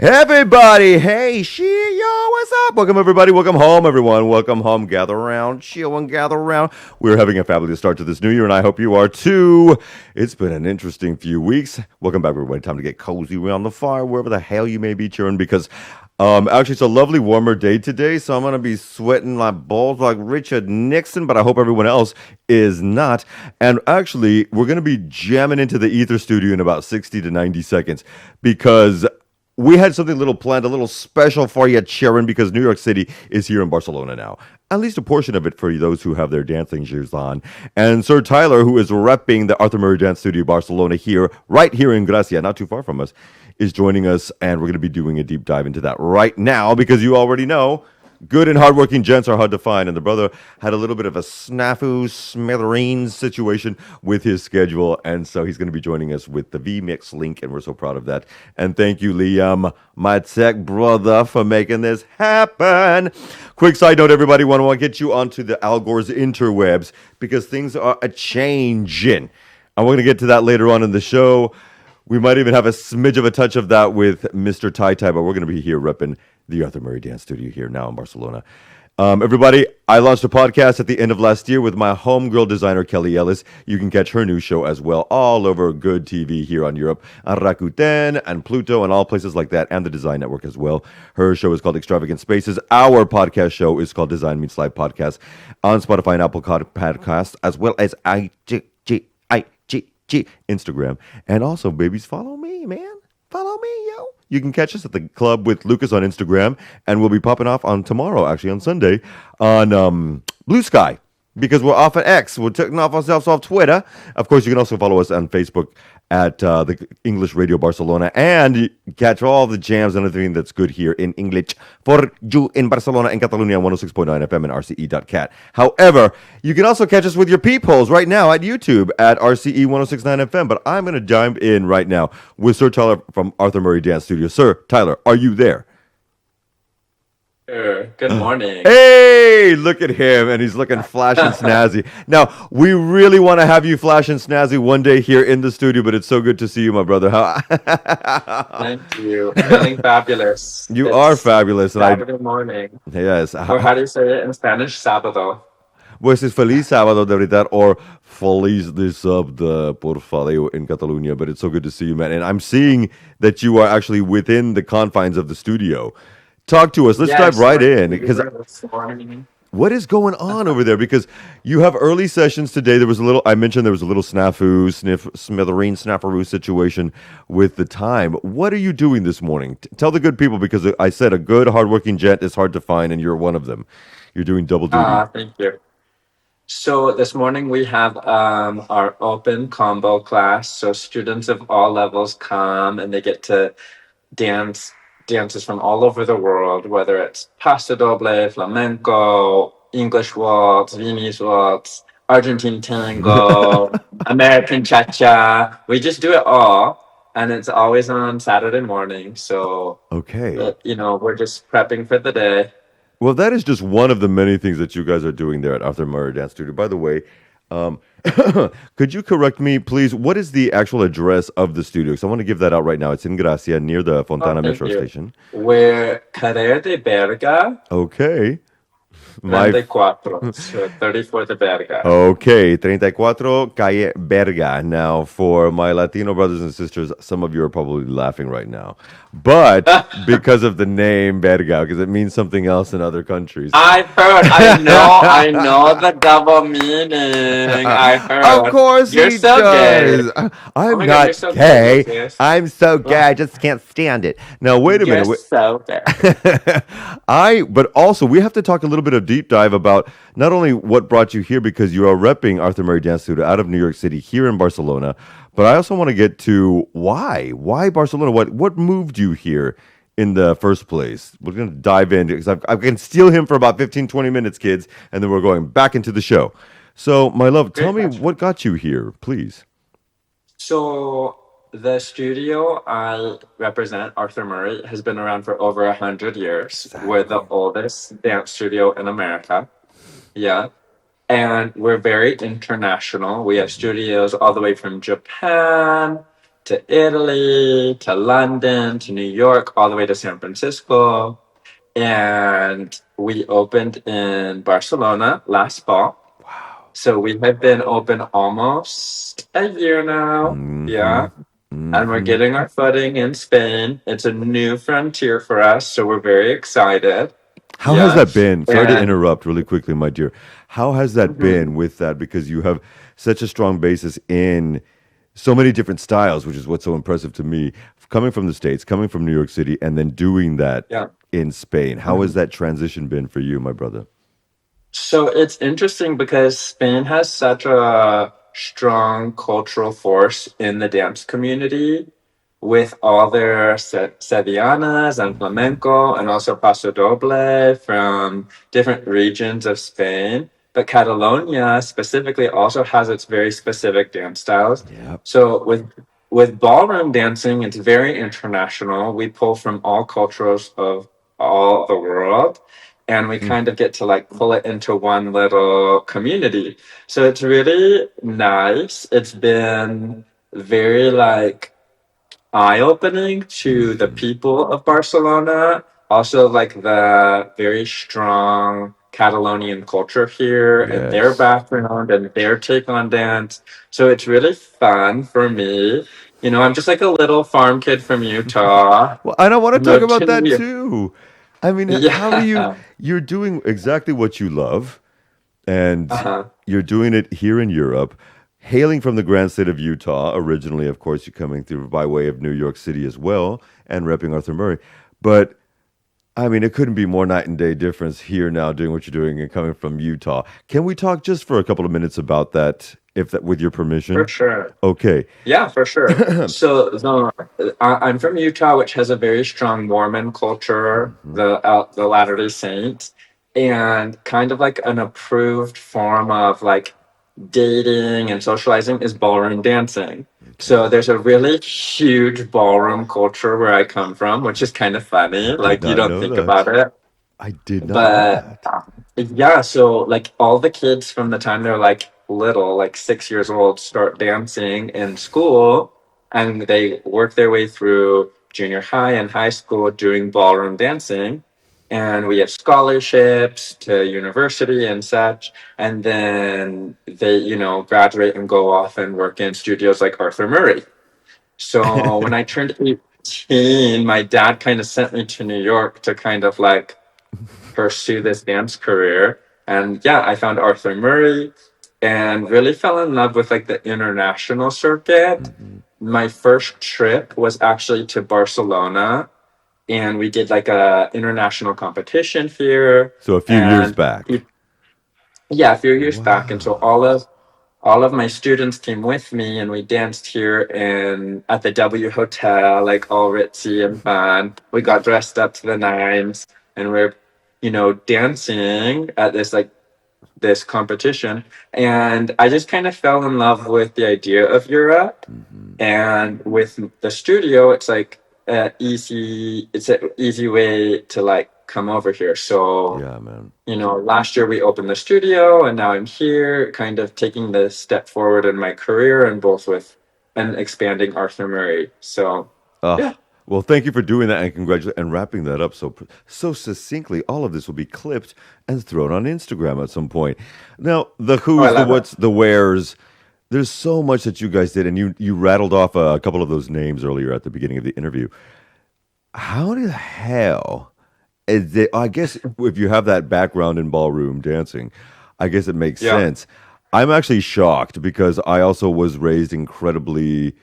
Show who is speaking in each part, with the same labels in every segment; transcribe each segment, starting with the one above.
Speaker 1: Everybody, hey, yo, what's up? Welcome, everybody. Welcome home, everyone. Welcome home. Gather around, chill and gather around. We're having a fabulous start to this new year, and I hope you are too. It's been an interesting few weeks. Welcome back, everybody. Time to get cozy around the fire, wherever the hell you may be cheering, because actually, it's a lovely warmer day today, so I'm going to be sweating my balls like Richard Nixon, but I hope everyone else is not. And actually, we're going to be jamming into the Ether studio in about 60 to 90 seconds because we had something little planned, a little special for you, Sharon, because New York City is here in Barcelona now. At least a portion of it for those who have their dancing shoes on. And Sir Tyler, who is repping the Arthur Murray Dance Studio Barcelona here, right here in Gracia, not too far from us, is joining us. And we're going to be doing a deep dive into that right now because you already know good and hardworking gents are hard to find, and the brother had a little bit of a snafu smithereens situation with his schedule, and so he's going to be joining us with the VMix link, and we're so proud of that. And thank you, Liam, my tech brother, for making this happen. Quick side note, everybody, want to get you onto the Al Gore's interwebs because things are a-changing. And we're going to get to that later on in the show. We might even have a smidge of a touch of that with Mr. Tai Tai, but we're going to be here repping the Arthur Murray Dance Studio here now in Barcelona. Everybody, I launched a podcast at the end of last year with my homegirl designer, Kelly Ellis. You can catch her new show as well all over Good TV here on Europe, on Rakuten and Pluto and all places like that, and the Design Network as well. Her show is called Extravagant Spaces. Our podcast show is called Design Meets Live Podcast on Spotify and Apple Podcasts, as well as Instagram. And also, babies, follow me, man. Follow me, yo. You can catch us at the club with Lucas on Instagram, and we'll be popping off on tomorrow, actually on Sunday, on Blue Sky, because we're off at X. We're taking off ourselves off Twitter. Of course, you can also follow us on Facebook at the English Radio Barcelona, and catch all the jams and everything that's good here in English for you in Barcelona and Catalonia on 106.9 FM and RCE.cat. However, you can also catch us with your peepholes right now at YouTube at RCE 106.9 FM. But I'm going to dive in right now with Sir Tyler from Arthur Murray Dance Studio. Sir Tyler, are you there?
Speaker 2: Good morning.
Speaker 1: Hey, look at him, and he's looking flash and snazzy. Now, we really want to have you flash and snazzy one day here in the studio, but it's so good to see you, my brother.
Speaker 2: Thank you. Feeling fabulous.
Speaker 1: You are fabulous. And
Speaker 2: Saturday morning.
Speaker 1: Yes.
Speaker 2: Or how do you say it in Spanish? Sábado.
Speaker 1: Pues es feliz sábado de verdad, or feliz de sábado por faleo in Catalonia, but it's so good to see you, man. And I'm seeing that you are actually within the confines of the studio. Talk to us. Let's dive right in. Because what is going on over there? Because you have early sessions today. I mentioned there was a little smithereen snaffaroo situation with the time. What are you doing this morning? Tell the good people, because I said a good, hardworking gent is hard to find, and you're one of them. You're doing double duty.
Speaker 2: Thank you. So this morning we have our open combo class. So students of all levels come and they get to dances from all over the world, whether it's paso doble, flamenco, English waltz, Viennese waltz, Argentine tango, American cha-cha. We just do it all, and it's always on Saturday morning. So,
Speaker 1: okay,
Speaker 2: we're just prepping for the day.
Speaker 1: Well, that is just one of the many things that you guys are doing there at Arthur Murray Dance Studio. By the way, could you correct me, please? What is the actual address of the studio? Because I want to give that out right now. It's in Gracia, near the Fontana Metro Station.
Speaker 2: We're Carrer de Berga.
Speaker 1: Okay.
Speaker 2: 34, so 34 de Berga.
Speaker 1: Okay, 34 Calle Berga. Now, for my Latino brothers and sisters, some of you are probably laughing right now. But because of the name Berga, because it means something else in other countries.
Speaker 2: I heard. I know the double meaning. I heard.
Speaker 1: Of course
Speaker 2: You're
Speaker 1: he
Speaker 2: so
Speaker 1: does.
Speaker 2: Gay.
Speaker 1: I'm
Speaker 2: God,
Speaker 1: not
Speaker 2: so
Speaker 1: gay.
Speaker 2: Gay.
Speaker 1: I'm so gay. I just can't stand it. Now, wait a minute.
Speaker 2: You're so gay.
Speaker 1: But also, we have to talk a little bit of deep dive about not only what brought you here, because you are repping Arthur Murray Dance Studio out of New York City here in Barcelona, but I also want to get to why Barcelona? What moved you here in the first place? We're going to dive in because I can steal him for about 15, 20 minutes, kids, and then we're going back into the show. So, my love, tell me what got you here, please.
Speaker 2: So, the studio I represent, Arthur Murray, has been around for over 100 years. Exactly. We're the oldest dance studio in America. Yeah. And we're very international. We have studios all the way from Japan to Italy, to London, to New York, all the way to San Francisco. And we opened in Barcelona last fall.
Speaker 1: Wow.
Speaker 2: So we have been open almost a year now.
Speaker 1: Mm-hmm.
Speaker 2: Yeah. And we're
Speaker 1: Mm-hmm.
Speaker 2: getting our footing in Spain. It's a new frontier for us. So we're very excited.
Speaker 1: How has
Speaker 2: Yeah.
Speaker 1: that been? Sorry to
Speaker 2: And
Speaker 1: interrupt really quickly, my dear. How has that been
Speaker 2: mhm,
Speaker 1: with that? Because you have such a strong basis in so many different styles, which is what's so impressive to me. Coming from the States, coming from New York City, and then doing that
Speaker 2: yeah.
Speaker 1: in Spain. How has
Speaker 2: Mhm.
Speaker 1: that transition been for you, my brother?
Speaker 2: So it's interesting because Spain has such a strong cultural force in the dance community with all their sevillanas and
Speaker 1: Hmm.
Speaker 2: flamenco and also paso doble from different regions of Spain. But Catalonia specifically also has its very specific dance styles.
Speaker 1: Yeah.
Speaker 2: So with ballroom dancing, it's very international. We pull from all cultures of all the world and we
Speaker 1: Mm.
Speaker 2: kind of get to like pull it into one little community. So it's really nice. It's been very like eye-opening to the
Speaker 1: Hmm.
Speaker 2: people of Barcelona. Also, like the very strong Catalonian culture here and their
Speaker 1: Yes.
Speaker 2: background and their take on dance. So it's really fun for me. You know, I'm just like a little farm kid from Utah.
Speaker 1: Well, and I want to talk
Speaker 2: Moved
Speaker 1: about
Speaker 2: to New
Speaker 1: that
Speaker 2: York.
Speaker 1: too. I mean, how do you,
Speaker 2: Yeah.
Speaker 1: you're doing exactly what you love, and
Speaker 2: Uh-huh.
Speaker 1: you're doing it here in Europe, hailing from the grand state of Utah. Originally, of course, you're coming through by way of New York City as well, and repping Arthur Murray. But I mean, it couldn't be more night and day difference here now doing what you're doing and coming from Utah. Can we talk just for a couple of minutes about that, if that, with your
Speaker 2: For
Speaker 1: permission?
Speaker 2: sure.
Speaker 1: Okay.
Speaker 2: Yeah, for sure. So I'm from Utah, which has a very strong Mormon culture,
Speaker 1: Hmm.
Speaker 2: the Latter-day Saints, and kind of like an approved form of like dating and socializing is ballroom dancing.
Speaker 1: Okay.
Speaker 2: So there's a really huge ballroom culture where I come from, which is kind of
Speaker 1: I
Speaker 2: funny.
Speaker 1: did
Speaker 2: Like you
Speaker 1: not
Speaker 2: don't
Speaker 1: know
Speaker 2: think about
Speaker 1: that.
Speaker 2: it.
Speaker 1: I did not know
Speaker 2: But
Speaker 1: that.
Speaker 2: yeah, so like all the kids from the time they're like little, like 6 years old, start dancing in school and they work their way through junior high and high school doing ballroom dancing. And we have scholarships to university and such. And then they, graduate and go off and work in studios like Arthur Murray. So when I turned 18, my dad kind of sent me to New York to kind of like pursue this dance career. And yeah, I found Arthur Murray and really fell in love with like the international circuit.
Speaker 1: Hmm.
Speaker 2: My first trip was actually to Barcelona and we did like a international competition here
Speaker 1: So a few years
Speaker 2: and
Speaker 1: back.
Speaker 2: yeah, a few years back. And so
Speaker 1: Wow.
Speaker 2: all of my students came with me and we danced here in at the W Hotel, like all ritzy and fun. We got dressed up to the nines and we're, dancing at this competition. And I just kind of fell in love with the idea of Europe.
Speaker 1: Hmm.
Speaker 2: And with the studio, it's an easy way to like come over here. So
Speaker 1: Yeah, man.
Speaker 2: last year we opened the studio and now I'm here kind of taking the step forward in my career and both with and expanding Arthur Murray. So yeah.
Speaker 1: Well, thank you for doing that and congratulations and wrapping that up so succinctly. All of this will be clipped and thrown on Instagram at some point. Now, the
Speaker 2: Oh, I
Speaker 1: who's, the
Speaker 2: love it.
Speaker 1: what's, the wheres. There's so much that you guys did, and you rattled off a couple of those names earlier at the beginning of the interview. How the hell is it? I guess if you have that background in ballroom dancing, I guess it makes
Speaker 2: Yeah.
Speaker 1: sense. I'm actually shocked because I also was raised incredibly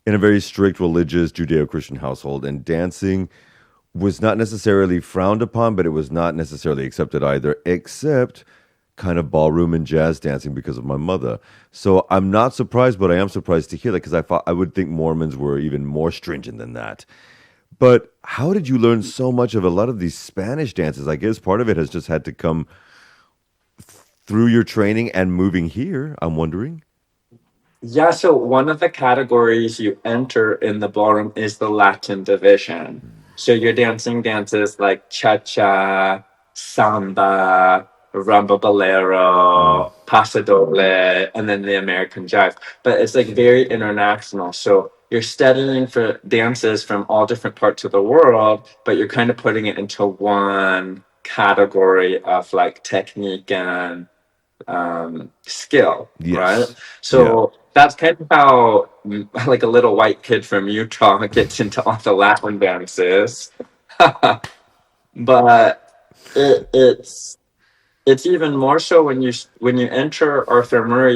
Speaker 1: in a very strict religious Judeo-Christian household, and dancing was not necessarily frowned upon, but it was not necessarily accepted either, except kind of ballroom and jazz dancing because of my mother. So I'm not surprised, but I am surprised to hear that because I would think Mormons were even more stringent than that. But how did you learn so much of a lot of these Spanish dances? I guess part of it has just had to come through your training and moving here, I'm wondering.
Speaker 2: Yeah, so one of the categories you enter in the ballroom is the Latin division. So you're dancing dances like cha-cha, samba, rumba
Speaker 1: Mm.
Speaker 2: bolero, paso doble, and then the American jive. But it's like very international. So you're studying for dances from all different parts of the world, but you're kind of putting it into one category of like technique and skill, right?
Speaker 1: Yes. Yeah.
Speaker 2: So that's kind of how like a little white kid from Utah gets into all the Latin dances. But it's even more so when you enter Arthur Murray,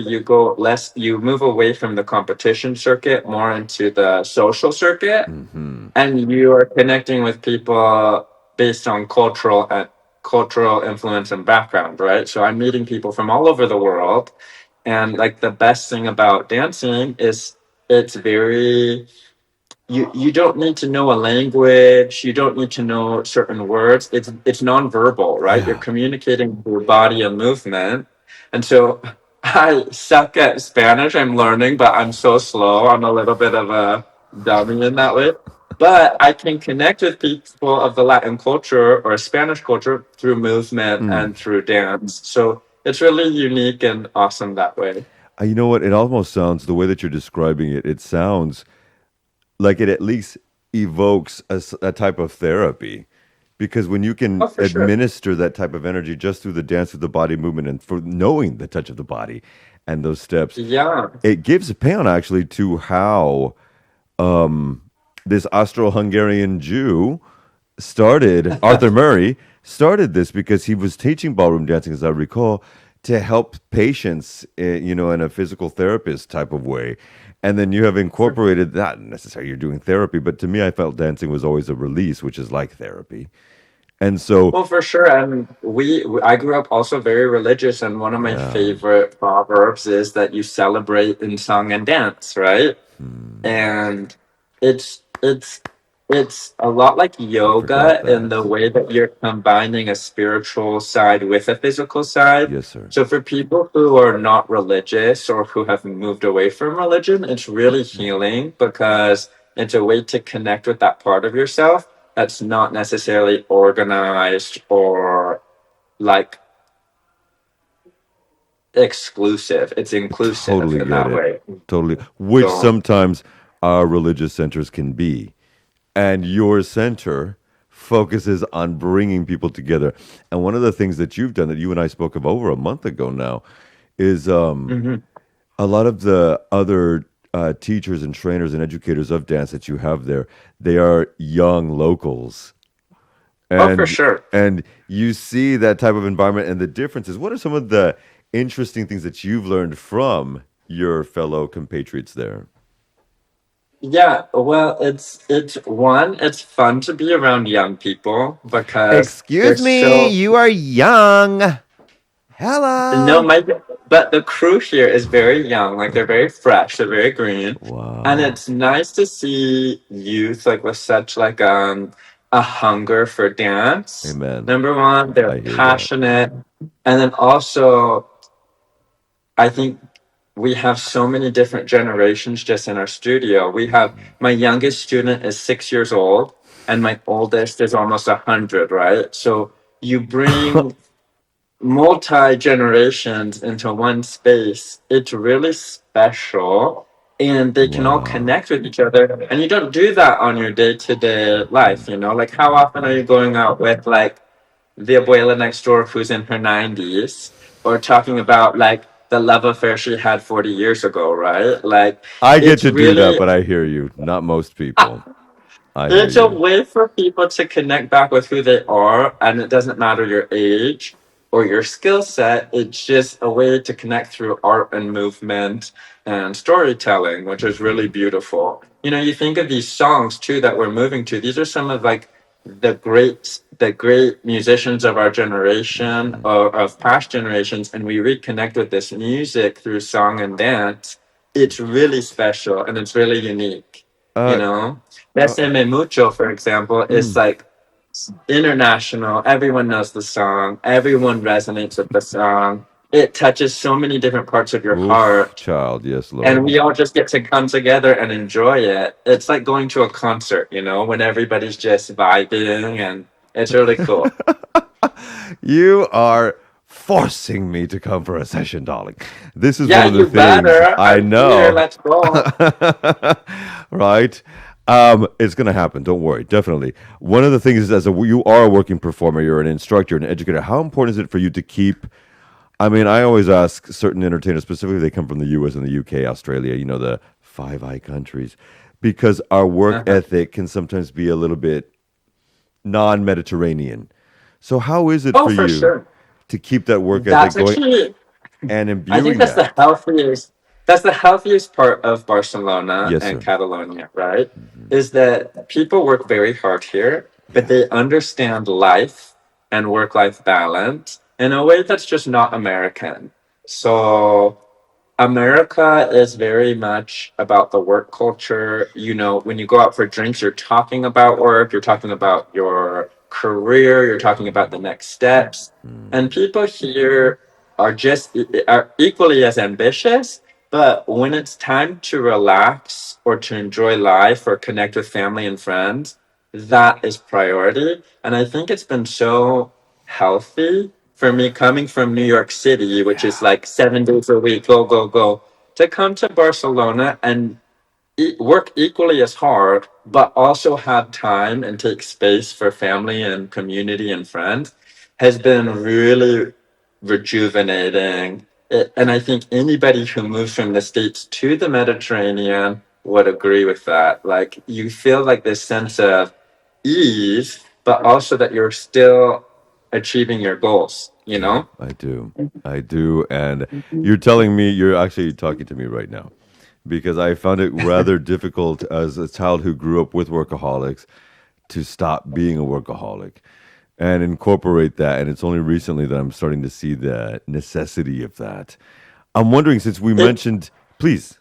Speaker 2: you move away from the competition circuit more into the social circuit,
Speaker 1: Hmm.
Speaker 2: and you are connecting with people based on cultural influence and background, right? So I'm meeting people from all over the world, and like the best thing about dancing is it's very you don't need to know a language, you don't need to know certain words. It's nonverbal, right? You're
Speaker 1: Yeah.
Speaker 2: communicating through body and movement. And so I suck at Spanish. I'm learning, but I'm so slow. I'm a little bit of a dummy in that way. But I can connect with people of the Latin culture or Spanish culture through movement
Speaker 1: Mm.
Speaker 2: and through dance. So it's really unique and awesome that way.
Speaker 1: You know what? It almost sounds, the way that you're describing it, it sounds like it at least evokes a type of therapy. Because when you can
Speaker 2: Oh, for sure.
Speaker 1: administer that type of energy just through the dance, through the body movement, and for knowing the touch of the body and those steps,
Speaker 2: Yeah,
Speaker 1: it gives a payout actually to how this Austro-Hungarian Jew started, Arthur Murray started this because he was teaching ballroom dancing, as I recall, to help patients, in a physical therapist type of way. And then you have incorporated, not necessarily you're doing therapy, but to me, I felt dancing was always a release, which is like therapy. And so,
Speaker 2: well, for sure. And I grew up also very religious, and one of my
Speaker 1: yeah,
Speaker 2: favorite proverbs is that you celebrate in song and dance, right?
Speaker 1: hmm,
Speaker 2: And it's it's it's a lot like
Speaker 1: I forgot
Speaker 2: yoga in
Speaker 1: that.
Speaker 2: the way that you're combining a spiritual side with a physical side.
Speaker 1: Yes, sir.
Speaker 2: So for people who are not religious or who have moved away from religion, it's really healing because it's a way to connect with that part of yourself that's not necessarily organized or like exclusive. It's inclusive
Speaker 1: Totally
Speaker 2: in
Speaker 1: get
Speaker 2: that
Speaker 1: it.
Speaker 2: way.
Speaker 1: Totally. Which
Speaker 2: So
Speaker 1: sometimes our religious centers can be. And your center focuses on bringing people together. And one of the things that you've done that you and I spoke of over a month ago now is
Speaker 2: mhm.
Speaker 1: a lot of the other teachers and trainers and educators of dance that you have there, they are young locals.
Speaker 2: Oh, for
Speaker 1: And
Speaker 2: sure.
Speaker 1: and you see that type of environment and the differences. What are some of the interesting things that you've learned from your fellow compatriots there?
Speaker 2: Yeah, well, it's fun to be around young people because they're
Speaker 1: Excuse me,
Speaker 2: so
Speaker 1: you are young.
Speaker 2: no,
Speaker 1: Hello.
Speaker 2: my but the crew here is very young, like they're very fresh, they're very green, and
Speaker 1: Wow.
Speaker 2: it's nice to see youth like with such like a hunger for dance.
Speaker 1: Amen.
Speaker 2: Number one, they're
Speaker 1: I hear that.
Speaker 2: passionate, and then also I think we have so many different generations just in our studio. We have my youngest student is 6 years old, and my oldest is almost 100. Right, so you bring multi generations into one space. It's really special, and they can all
Speaker 1: Wow.
Speaker 2: connect with each other. And you don't do that on your day to day life. You know, like how often are you going out with like the abuela next door who's in her 90s, or talking about like the love affair she had 40 years ago, right? Like
Speaker 1: I get
Speaker 2: it's
Speaker 1: to do that,
Speaker 2: really
Speaker 1: but I hear you. Not most people. I hear
Speaker 2: it's a
Speaker 1: you.
Speaker 2: way for people to connect back with who they are, and it doesn't matter your age or your skill set. It's just a way to connect through art and movement and storytelling, which is really beautiful. You know, you think of these songs too that we're moving to. These are some of like the great musicians of our generation
Speaker 1: Hmm.
Speaker 2: or of past generations, and we reconnect with this music through song and dance. It's really special and it's really unique, you
Speaker 1: Uh,
Speaker 2: know.
Speaker 1: uh,
Speaker 2: Besame Mucho, for example, is
Speaker 1: mm.
Speaker 2: like international. Everyone knows the song. Everyone resonates with the song. It touches so many different parts of your
Speaker 1: Oof,
Speaker 2: heart.
Speaker 1: child. Yes,
Speaker 2: And
Speaker 1: Lord.
Speaker 2: we all just get to come together and enjoy it. It's like going to a concert, when everybody's just vibing, and it's really cool.
Speaker 1: You are forcing me to come for a session, darling. This is one
Speaker 2: Yeah,
Speaker 1: of the
Speaker 2: you
Speaker 1: things
Speaker 2: better.
Speaker 1: I
Speaker 2: I'm here.
Speaker 1: know.
Speaker 2: Let's go.
Speaker 1: Right? It's going to happen. Don't worry. Definitely. One of the things is, you are a working performer, you're an instructor, an educator. How important is it for you to keep? I mean, I always ask certain entertainers, specifically, they come from the U.S. and the U.K., Australia. The Five Eye countries, because our work
Speaker 2: Uh-huh.
Speaker 1: ethic can sometimes be a little bit non-Mediterranean. So, how is it
Speaker 2: Oh,
Speaker 1: for
Speaker 2: for
Speaker 1: you
Speaker 2: sure.
Speaker 1: to keep that work ethic
Speaker 2: That's
Speaker 1: going
Speaker 2: actually,
Speaker 1: and
Speaker 2: I think
Speaker 1: imbuing
Speaker 2: that's
Speaker 1: that?
Speaker 2: the healthiest. That's the healthiest part of Barcelona
Speaker 1: Yes,
Speaker 2: and
Speaker 1: sir.
Speaker 2: Catalonia, right?
Speaker 1: Hmm.
Speaker 2: Is that people work very hard here, but
Speaker 1: Yeah.
Speaker 2: they understand life and work-life balance in a way that's just not American. So America is very much about the work culture. When you go out for drinks, you're talking about work, you're talking about your career, you're talking about the next steps.
Speaker 1: Mm.
Speaker 2: And people here are equally as ambitious, but when it's time to relax or to enjoy life or connect with family and friends, that is priority. And I think it's been so healthy for me coming from New York City, which is
Speaker 1: Yeah.
Speaker 2: like 7 days a week, go, go, go, to come to Barcelona and work equally as hard, but also have time and take space for family and community and friends has been really rejuvenating. And I think anybody who moves from the States to the Mediterranean would agree with that. Like, you feel like this sense of ease, but also that you're still achieving your goals, you
Speaker 1: Yeah,
Speaker 2: know?
Speaker 1: I do. I do. And you're telling me, you're actually talking to me right now, because I found it rather difficult as a child who grew up with workaholics to stop being a workaholic and incorporate that. And it's only recently that I'm starting to see the necessity of that. I'm wondering, since we
Speaker 2: It
Speaker 1: mentioned, please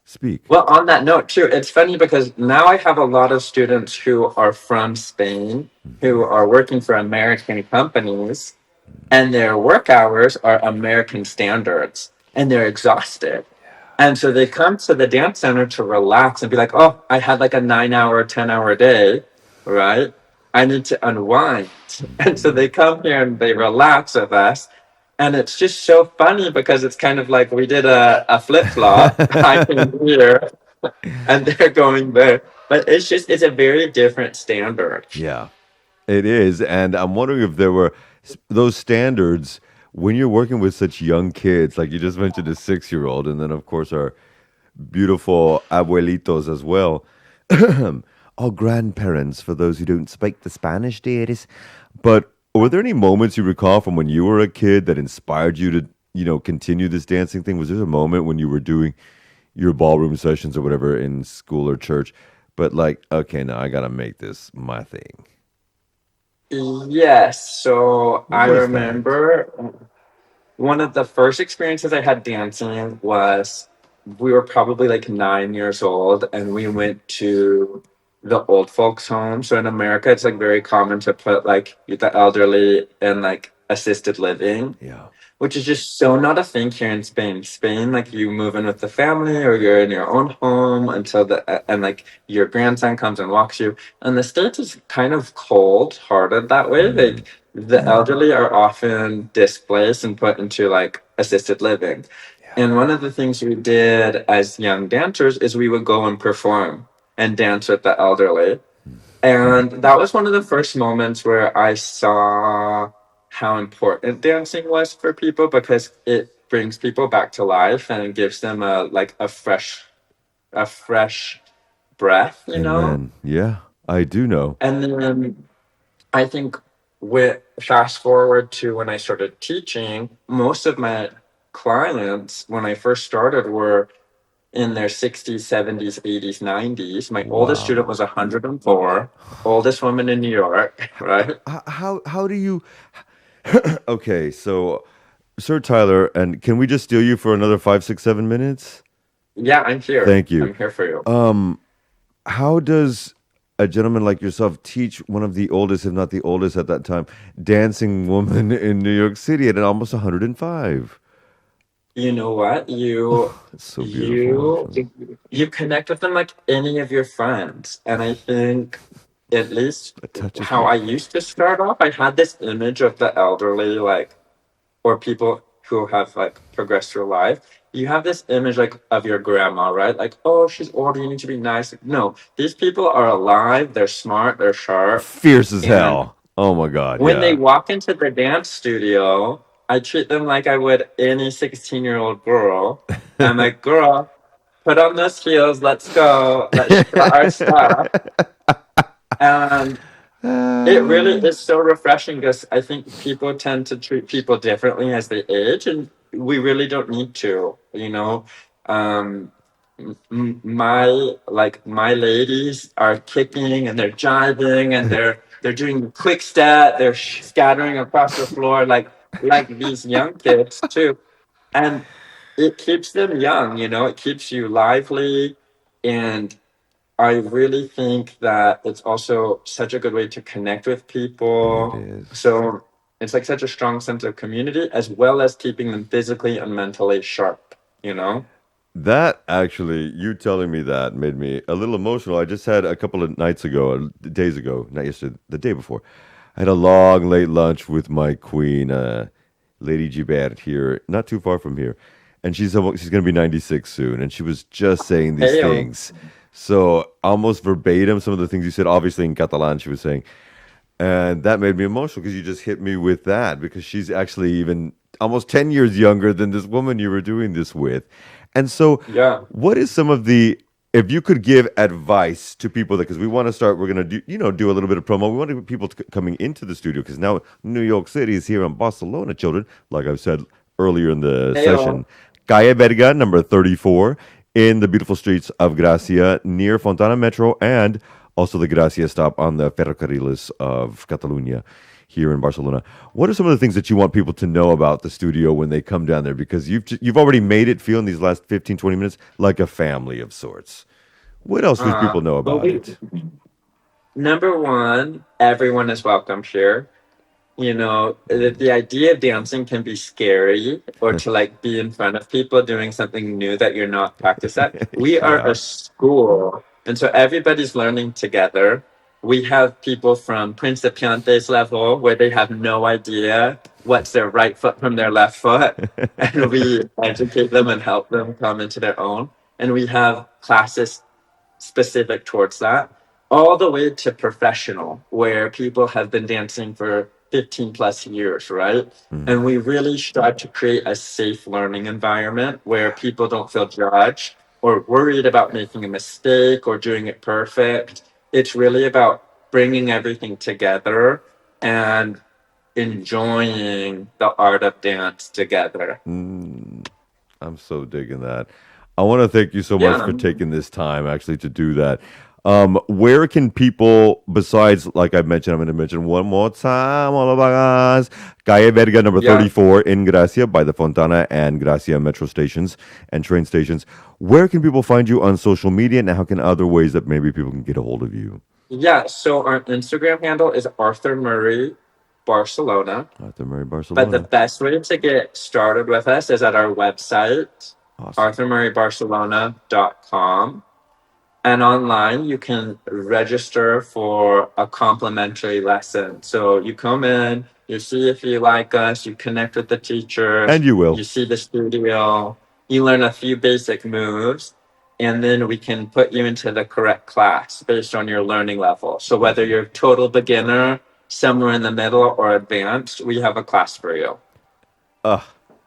Speaker 1: speak.
Speaker 2: Well, on that note, too, it's funny because now I have a lot of students who are from Spain who
Speaker 1: Hmm.
Speaker 2: are working for American companies, and their work hours are American standards, and they're exhausted. And so they come to the dance center to relax and be like, oh, I had like a 9 hour, 10 hour day, right? I need to unwind. And so they
Speaker 1: Hmm.
Speaker 2: come here and they relax with us. And it's just so funny because it's kind of like we did a flip flop. I came here and they're going there. But it's a very different standard.
Speaker 1: Yeah. It is, and I'm wondering if there were those standards when you're working with such young kids, like you just mentioned, a 6-year-old, and then of course our beautiful abuelitos as well, our grandparents. For those who don't speak the Spanish, dearies. But were there any moments you recall from when you were a kid that inspired you to, continue this dancing thing? Was there a moment when you were doing your ballroom sessions or whatever in school or church, but like, okay, now I gotta make this my thing?
Speaker 2: Yes. So
Speaker 1: What
Speaker 2: I
Speaker 1: was that?
Speaker 2: remember one of the first experiences I had dancing was we were probably like 9 years old and we went to the old folks home. So in America, it's like very common to put like the elderly in like assisted living,
Speaker 1: Yeah.
Speaker 2: which is just so not a thing here in Spain. Spain, like you move in with the family or you're in your own home until and like your grandson comes and walks you. And the States is kind of cold hearted that way.
Speaker 1: Mm.
Speaker 2: Like the elderly are often displaced and put into like assisted living.
Speaker 1: Yeah.
Speaker 2: And one of the things we did as young dancers is we would go and perform and dance with the elderly. And that was one of the first moments where I saw how important dancing was for people because it brings people back to life and it gives them a fresh breath, you know?
Speaker 1: Amen. Yeah, I do know.
Speaker 2: And then I think with fast forward to when I started teaching, most of my clients when I first started were in their 60s, 70s, 80s, 90s. My oldest student
Speaker 1: Wow.
Speaker 2: was 104, oldest woman in New York, right?
Speaker 1: How do you? Okay, so Sir Tyler, and can we just steal you for another 5, 6, 7 minutes?
Speaker 2: Yeah, I'm here.
Speaker 1: Thank you.
Speaker 2: I'm here for you.
Speaker 1: Um, how does a gentleman like yourself teach one of the oldest, if not the oldest at that time, dancing woman in New York City at almost 105?
Speaker 2: You know what?
Speaker 1: It's so beautiful,
Speaker 2: You
Speaker 1: actually.
Speaker 2: you connect with them like any of your friends. And I think at least
Speaker 1: It touches
Speaker 2: how
Speaker 1: me.
Speaker 2: I used to start off, I had this image of the elderly like or people who have like progressed through life, you have this image like of your grandma, right? Like, oh, she's older, you need to be nice. No, these people are alive, they're smart, they're sharp,
Speaker 1: Fierce as
Speaker 2: and
Speaker 1: hell. Oh my God.
Speaker 2: when they
Speaker 1: Yeah.
Speaker 2: walk into the dance studio, I treat them like I would any 16-year-old girl. I'm like, girl, put on those heels, let's go, let's show our stuff. And it really is so refreshing because I think people tend to treat people differently as they age, and we really don't need to, you know. Um, my ladies are kicking and they're jiving and they're doing quick step, they're scattering across the floor like these young kids too, and it keeps them young, you know. It keeps you lively, and I really think that it's also such a good way to connect with
Speaker 1: It
Speaker 2: people.
Speaker 1: is.
Speaker 2: So it's like such a strong sense of community as well as keeping them physically and mentally sharp, you know?
Speaker 1: That actually, you telling me that made me a little emotional. I just had a couple of nights ago, days ago, not yesterday, the day before. I had a long, late lunch with my queen, Lady Gibert here, not too far from here, and she's going to be 96 soon, and she was just saying these
Speaker 2: Hey,
Speaker 1: things, so almost verbatim some of the things you said. Obviously in Catalan, she was saying, and that made me emotional because you just hit me with that because she's actually even almost 10 years younger than this woman you were doing this with. And so,
Speaker 2: yeah.
Speaker 1: what is some of the, if you could give advice to people that, because we want to start, we're going to do, do a little bit of promo. We want people coming into the studio because now New York City is here in Barcelona, children, like I've said earlier in the
Speaker 2: Hey,
Speaker 1: session. Calle Verga, number 34, in the beautiful streets of Gracia, near Fontana Metro, and also the Gracia stop on the Ferrocarriles of Catalunya here in Barcelona. What are some of the things that you want people to know about the studio when they come down there? Because you've already made it feel in these last 15, 20 minutes like a family of sorts. What else should people know
Speaker 2: well,
Speaker 1: about it?
Speaker 2: number one, everyone is welcome here. You know, the idea of dancing can be scary or to like be in front of people doing something new that you're not practiced at. We are
Speaker 1: Yeah.
Speaker 2: a school, and so everybody's learning together. We have people from principiantes level where they have no idea what's their right foot from their left foot, and we educate them and help them come into their own. And we have classes specific towards that, all the way to professional, where people have been dancing for 15 plus years, right?
Speaker 1: Mm.
Speaker 2: And we really strive to create a safe learning environment where people don't feel judged or worried about making a mistake or doing it perfect. It's really about bringing everything together and enjoying the art of dance together.
Speaker 1: Mm. I'm so digging that. I want to thank you so much
Speaker 2: Yeah.
Speaker 1: for taking this time actually to do that. Where can people, besides, like I mentioned, I'm going to mention one more time, all of us, Calle Verga, number
Speaker 2: Yeah.
Speaker 1: 34 in Gracia by the Fontana and Gracia metro stations and train stations. Where can people find you on social media, and how can other ways that maybe people can get a hold of you?
Speaker 2: Yeah. So our Instagram handle is Arthur Murray Barcelona.
Speaker 1: Arthur Murray,
Speaker 2: But the
Speaker 1: Barcelona.
Speaker 2: best way to get started with us is at our website,
Speaker 1: Awesome.
Speaker 2: arthurmurraybarcelona.com. And online, you can register for a complimentary lesson. So you come in, you see if you like us, you connect with the teachers,
Speaker 1: And you will.
Speaker 2: you see the studio, you learn a few basic moves, and then we can put you into the correct class based on your learning level. So whether
Speaker 1: Awesome.
Speaker 2: you're a total beginner, somewhere in the middle, or advanced, we have a class for you.
Speaker 1: Uh,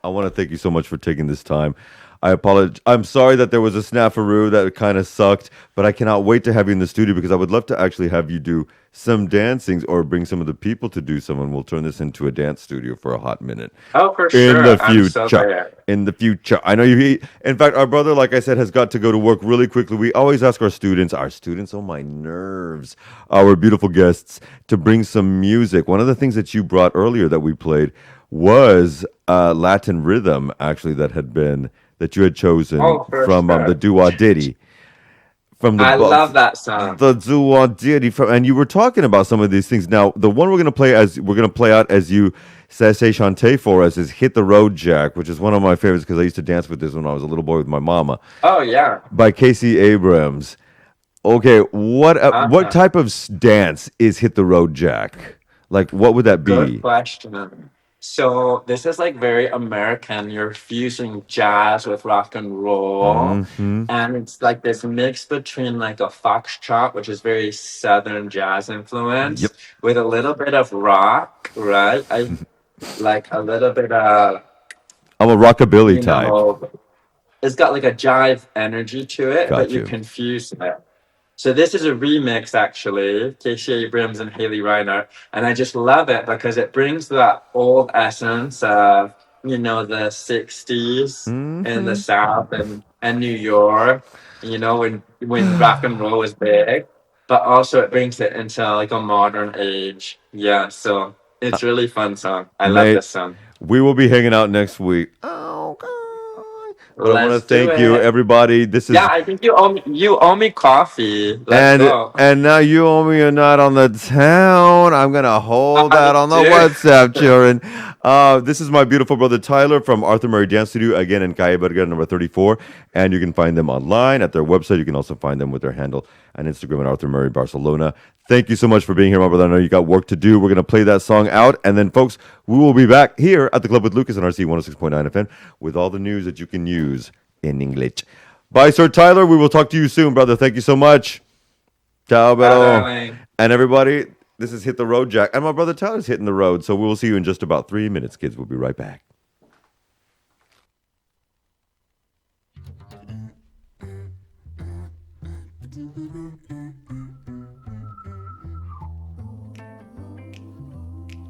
Speaker 1: I want to thank you so much for taking this time. I apologize. I'm sorry that there was a snafu that kind of sucked, but I cannot wait to have you in the studio because I would love to actually have you do some dancings or bring some of the people to do some, and we'll turn this into a dance studio for a hot minute
Speaker 2: Oh, for
Speaker 1: in the
Speaker 2: sure. I'm so
Speaker 1: future.
Speaker 2: there.
Speaker 1: In the future, I know you. In fact, our brother, like I said, has got to go to work really quickly. We always ask our students, oh my nerves, our beautiful guests, to bring some music. One of the things that you brought earlier that we played was Latin rhythm, actually, that you had chosen
Speaker 2: Oh, for
Speaker 1: from the
Speaker 2: sure.
Speaker 1: Dua Diddy from
Speaker 2: I love
Speaker 1: the
Speaker 2: that song.
Speaker 1: the Dua Diddy from, and you were talking about some of these things. Now, the one we're gonna play out as you say chante for us is "Hit the Road Jack," which is one of my favorites because I used to dance with this when I was a little boy with my mama
Speaker 2: Oh, yeah.
Speaker 1: by Casey Abrams. Okay, what
Speaker 2: Uh-huh.
Speaker 1: type of dance is "Hit the Road Jack"? Like, what would that
Speaker 2: Good
Speaker 1: be?
Speaker 2: question. So this is like very American. You're fusing jazz with rock and roll.
Speaker 1: Mm-hmm.
Speaker 2: And it's like this mix between like a foxtrot, which is very Southern jazz influence,
Speaker 1: Yep.
Speaker 2: with a little bit of rock, right? I like a little bit of,
Speaker 1: I'm a rockabilly
Speaker 2: you
Speaker 1: type.
Speaker 2: know, it's got like a jive energy to it, but
Speaker 1: Got
Speaker 2: you
Speaker 1: you.
Speaker 2: can fuse it. So this is a remix, actually, Casey Abrams and Haley Reinhardt, and I just love it because it brings that old essence of the '60s in the
Speaker 1: Mm-hmm.
Speaker 2: South and New York, when rock and roll was big, but also it brings it into like a modern age. Yeah, so it's really fun song. I love
Speaker 1: Mate,
Speaker 2: this song.
Speaker 1: we will be hanging out next week. Oh, God. But I want to
Speaker 2: Let's do
Speaker 1: thank you,
Speaker 2: it.
Speaker 1: everybody. This
Speaker 2: Yeah,
Speaker 1: is
Speaker 2: I think you owe me coffee. Let's
Speaker 1: and
Speaker 2: go.
Speaker 1: and now you owe me a night on the town. I'm gonna hold
Speaker 2: I
Speaker 1: that on the
Speaker 2: do.
Speaker 1: WhatsApp, children. This is my beautiful brother Tyler from Arthur Murray Dance Studio, again in Calle Vergara number 34. And you can find them online at their website. You can also find them with their handle on Instagram at Arthur Murray Barcelona. Thank you so much for being here, my brother. I know you got work to do. We're gonna play that song out, and then, folks, we will be back here at the Club with Lucas on RC 106.9 FM with all the news that you can use in English. Bye, Sir Tyler. We will talk to you soon, brother. Thank you so much. Ciao,
Speaker 2: Bye,
Speaker 1: Bero.
Speaker 2: darling.
Speaker 1: And everybody, this is Hit the Road Jack. And my brother Tyler's hitting the road. So we will see you in just about 3 minutes, kids. We'll be right back.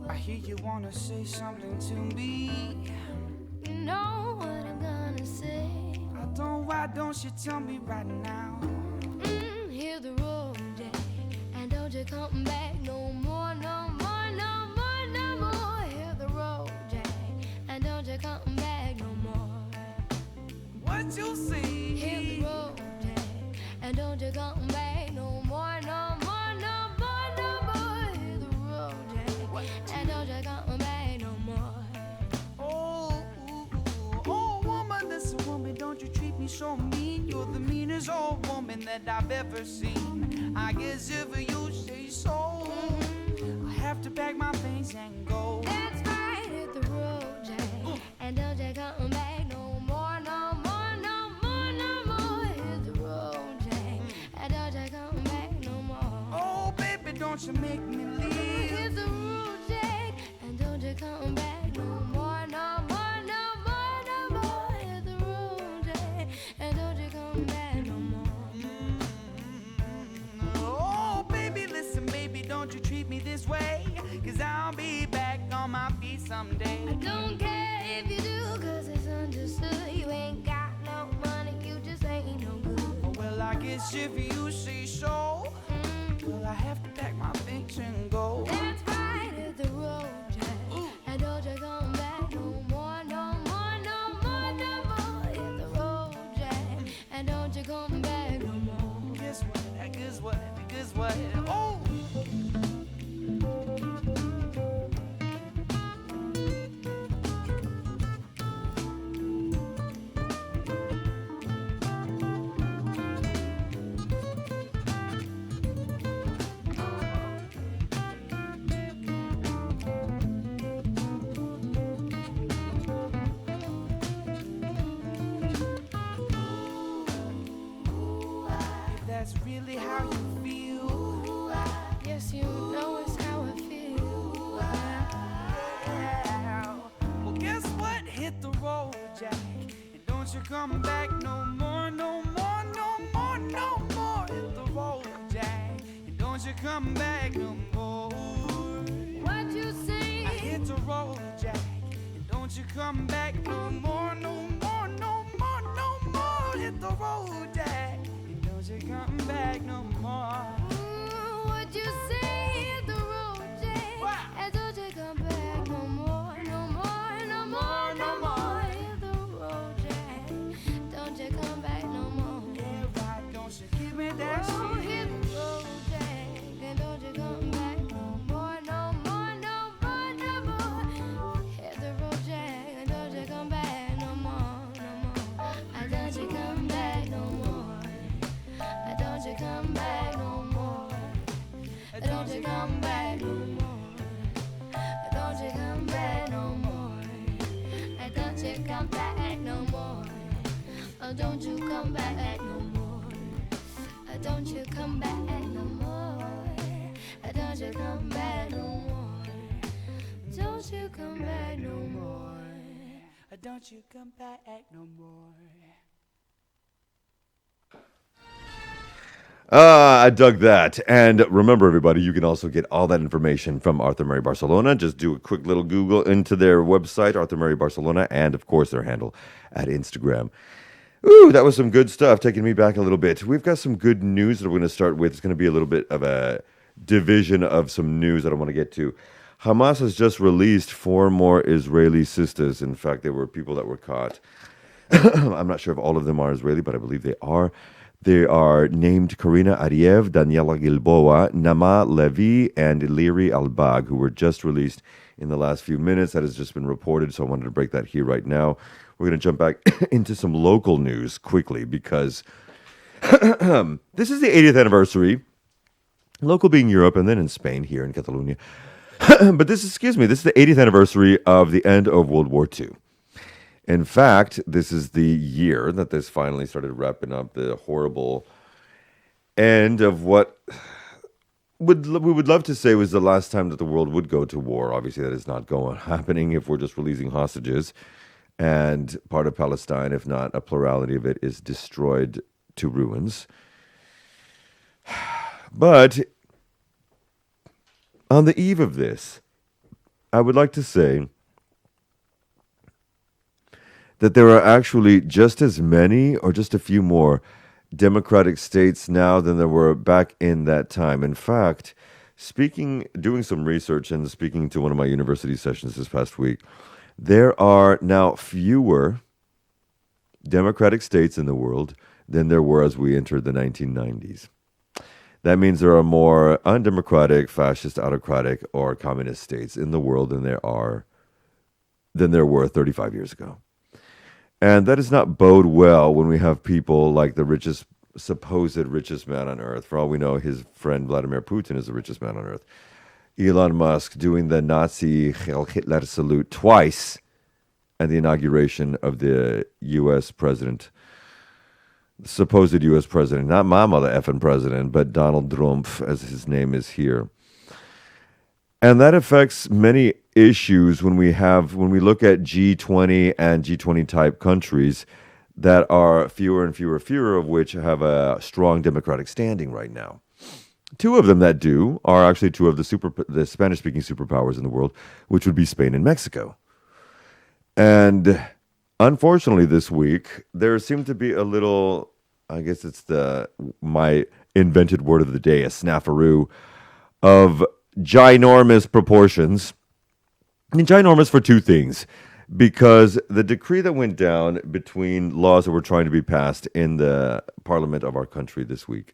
Speaker 3: I hear you wanna say something to me.
Speaker 4: You know what I'm gonna say.
Speaker 3: Why don't you tell me right now?
Speaker 4: Hit the road, Jack, and don't you come back no more, no more, no more, no more. Hit the road, Jack, and don't you come back no more.
Speaker 3: What you see?
Speaker 4: Hit the road, Jack, and don't you come back no more, no more, no more, no more. Hit the road, Jack, and don't you come back no more.
Speaker 3: Oh, woman, listen, woman, don't you treat me so mean. You're the meanest old woman that I've ever seen. I guess if you say so, I have to pack my things and go.
Speaker 4: That's right, hit the road, Jack, and don't you come back no more, no more, no more, no more. Hit the road, Jack, and don't you come back no more.
Speaker 3: Oh, baby, don't you make me leave.
Speaker 4: Hit the road, Jack, and don't you come back no more, no more, no more, no more. Hit the road, Jack, and don't you come back no more.
Speaker 3: Oh, baby, listen, baby, don't you treat me this way. 'Cause I'll be back on my feet someday.
Speaker 4: I don't care if you do, 'cause it's understood. You ain't got no money, you just ain't no good.
Speaker 3: Oh, well, I guess if you say so, well, I have to pack my things and go.
Speaker 4: That's right, hit the road, Jack, and don't you come back no more, no more, no more, no more. Hit the road, Jack, and don't you come back no more.
Speaker 3: Guess what? Guess what? Guess what? Oh! If that's really how you feel,
Speaker 4: Yes, you know it's how I feel.
Speaker 3: yeah. Well, guess what? Hit the road, Jack. And don't you come back no more, no more, no more, no more. Hit the road, Jack. And don't you come back no more.
Speaker 4: What you say?
Speaker 3: I hit the road, Jack. And don't you come back no more, no more, no more, no more. Hit the road, Jack. And don't you come back no more.
Speaker 4: What you say? Hit the road, Jack, and don't you come back no more, no more, no more, no more. Hit the road, Jack, don't you come back no more.
Speaker 3: Yeah, right, don't you give me that
Speaker 4: Oh,
Speaker 3: shit.
Speaker 4: hit the road, Jack, and don't you come back no more, no more, no more, no more. Hit the road, Jack, and don't you come back no more, no more. And don't you come back no more. And don't you come back no more. And don't don't you come back no more. Don't you come back no more. Don't you come back no more.
Speaker 3: Don't you come back no more.
Speaker 1: I dug that. And remember, everybody, you can also get all that information from Arthur Mary Barcelona. Just do a quick little Google into their website, Arthur Mary Barcelona, and of course their handle at Instagram. Ooh, that was some good stuff, taking me back a little bit. We've got some good news that we're going to start with. It's going to be a little bit of a division of some news that I want to get to. Hamas has just released 4 more Israeli sisters. In fact, there were people that were caught. I'm not sure if all of them are Israeli, but I believe they are. They are named Karina Ariev, Daniela Gilboa, Nama Levi, and Iliri Albag, who were just released in the last few minutes. That has just been reported, so I wanted to break that here right now. We're going to jump back into some local news quickly because this is the 80th anniversary, local being Europe, and then in Spain, here in Catalonia. But this is the 80th anniversary of the end of World War II. In fact, this is the year that this finally started wrapping up the horrible end of what we would love to say was the last time that the world would go to war. Obviously, that is not happening if we're just releasing hostages. And part of Palestine, if not a plurality of it, is destroyed to ruins. But on the eve of this, I would like to say that there are actually just as many or just a few more democratic states now than there were back in that time. In fact, doing some research and speaking to one of my university sessions this past week, there are now fewer democratic states in the world than there were as we entered the 1990s. That means there are more undemocratic, fascist, autocratic, or communist states in the world than there were 35 years ago. And that does not bode well when we have people like the supposed richest man on earth. For all we know, his friend Vladimir Putin is the richest man on earth. Elon Musk doing the Nazi Heil Hitler salute twice at the inauguration of the U.S. president, the supposed U.S. president, not my mother effing president, but Donald Trump, as his name is here. And that affects many issues when we look at G20 and G20 type countries that are fewer and fewer of which have a strong democratic standing right now. 2 of them that do are actually 2 of the Spanish-speaking superpowers in the world, which would be Spain and Mexico. And unfortunately this week, there seemed to be a little, I guess it's my invented word of the day, a snafaroo of ginormous proportions. I mean, ginormous for 2 things. Because the decree that went down between laws that were trying to be passed in the parliament of our country this week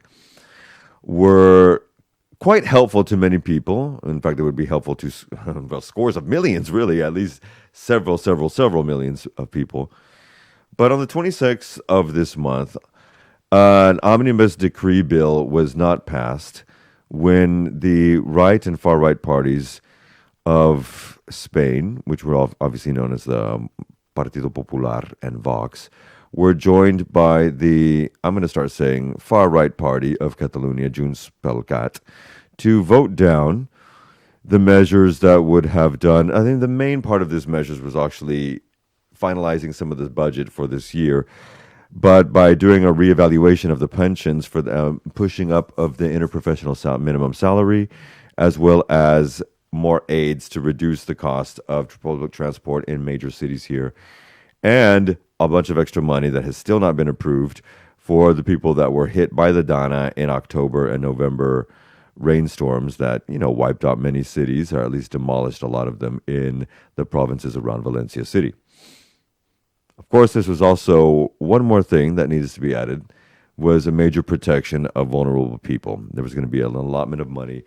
Speaker 1: were quite helpful to many people. In fact, they would be helpful to scores of millions, really, at least several millions of people. But on the 26th of this month, an omnibus decree bill was not passed when the right and far-right parties of Spain, which were obviously known as the Partido Popular and Vox, were joined by the, I'm going to start saying, far-right party of Catalonia, Junts pel Cat, to vote down the measures that would have done, I think the main part of this measures was actually finalizing some of the budget for this year, but by doing a reevaluation of the pensions for the pushing up of the interprofessional minimum salary, as well as more aids to reduce the cost of public transport in major cities here, and a bunch of extra money that has still not been approved for the people that were hit by the Dana in October and November rainstorms that, wiped out many cities, or at least demolished a lot of them in the provinces around Valencia City. Of course, this was also one more thing that needs to be added, was a major protection of vulnerable people. There was going to be an allotment of money